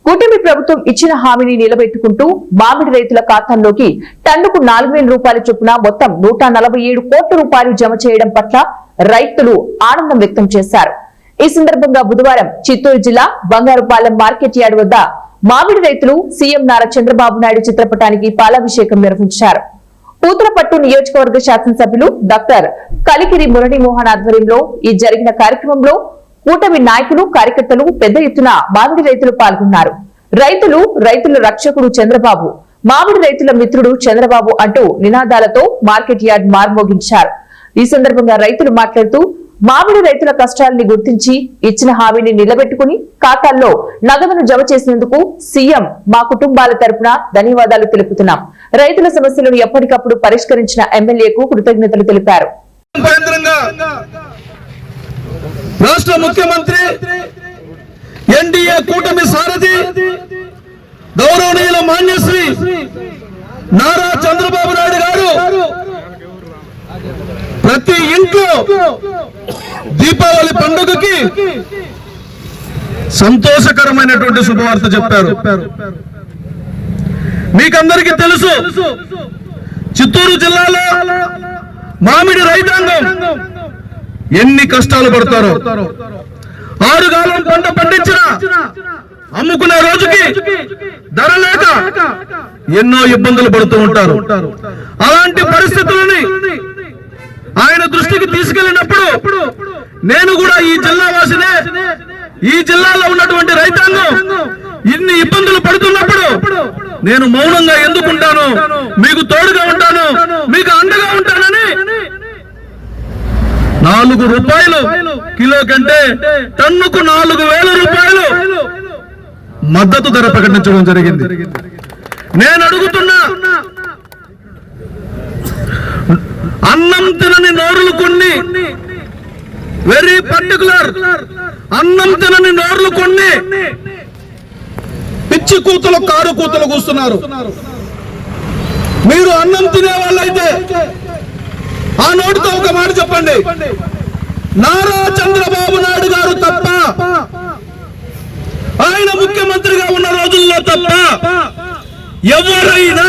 కూటమి ప్రభుత్వం ఇచ్చిన హామీని నిలబెట్టుకుంటూ మామిడి రైతుల ఖాతాల్లోకి టన్నుకు 4,000 రూపాయల చొప్పున మొత్తం 147 కోట్ల రూపాయలు జమ చేయడం పట్ల రైతులు ఆనందం వ్యక్తం చేశారు. ఈ సందర్భంగా బుధవారం చిత్తూరు జిల్లా బంగారుపాలెం మార్కెట్ యార్డ్ వద్ద మామిడి రైతులు సీఎం నారా చంద్రబాబు నాయుడు చిత్రపటానికి పాలాభిషేకం నిర్వహించారు. పూతలపట్టు నియోజకవర్గ శాసనసభ్యులు డాక్టర్ కలికిరి మురళీమోహన్ ఆధ్వర్యంలో ఈ జరిగిన కార్యక్రమంలో కూటమి నాయకులు కార్యకర్తలు పెద్ద ఎత్తున మామిడి రైతులు పాల్గొన్నారు. రైతుల రక్షకుడు చంద్రబాబు, మామిడి రైతుల మిత్రుడు చంద్రబాబు అంటూ నినాదాలతో మార్కెట్ యార్డ్ మార్మోగించారు. ఈ సందర్భంగా రైతులు మాట్లాడుతూ మామిడి రైతుల కష్టాలని గుర్తించి ఇచ్చిన హామీని నిలబెట్టుకుని ఖాతాల్లో నగదును జమ చేసినందుకు సీఎం మా కుటుంబాల తరపున ధన్యవాదాలు తెలుపుతున్నాం. రైతుల సమస్యలను ఎప్పటికప్పుడు పరిష్కరించిన ఎమ్మెల్యేకు కృతజ్ఞతలు తెలిపారు. రాష్ట్ర ముఖ్యమంత్రి ఎన్డీఏ కూటమి సారథి గౌరవనీయుల మాన్యశ్రీ నారా చంద్రబాబు నాయుడు గారు ప్రతి ఇంట్లో దీపావళి పండుగకి సంతోషకరమైనటువంటి శుభవార్త చెప్పారు. మీకందరికీ తెలుసు, చిత్తూరు జిల్లాలో మామిడి రైతాంగం ఎన్ని కష్టాలు పడతారో. 6 కాలం పంట పండించిన అమ్ముకునే రోజుకి ధర లేక ఎన్నో ఇబ్బందులు పడుతూ ఉంటారు. అలాంటి పరిస్థితులని ఆయన దృష్టికి తీసుకెళ్లినప్పుడు నేను కూడా ఈ జిల్లా వాసినే, ఈ జిల్లాలో ఉన్నటువంటి రైతాంగం ఇన్ని ఇబ్బందులు పడుతున్నప్పుడు నేను మౌనంగా ఎందుకుంటాను, మీకు తోడుగా ఉంటాను, మీకు అండగా ఉంటానని 4 రూపాయలు కిలో కంటే టన్నుకు 4,000 రూపాయలు మద్దతు ధర ప్రకటించడం జరిగింది. నేను అడుగుతున్నా, అన్నం తినని నోరులు కొన్ని, వెరీ పర్టికులర్, అన్నం తినని నోరులు కొన్ని పిచ్చి కూతులు కారు కూతులు కూస్తున్నారు. మీరు అన్నం తినే వాళ్ళైతే ఆ నోటితో ఒక మాట చెప్పండి, నారా చంద్రబాబు నాయుడు గారు తప్ప, ఆయన ముఖ్యమంత్రిగా ఉన్న రోజుల్లో తప్ప ఎవరైనా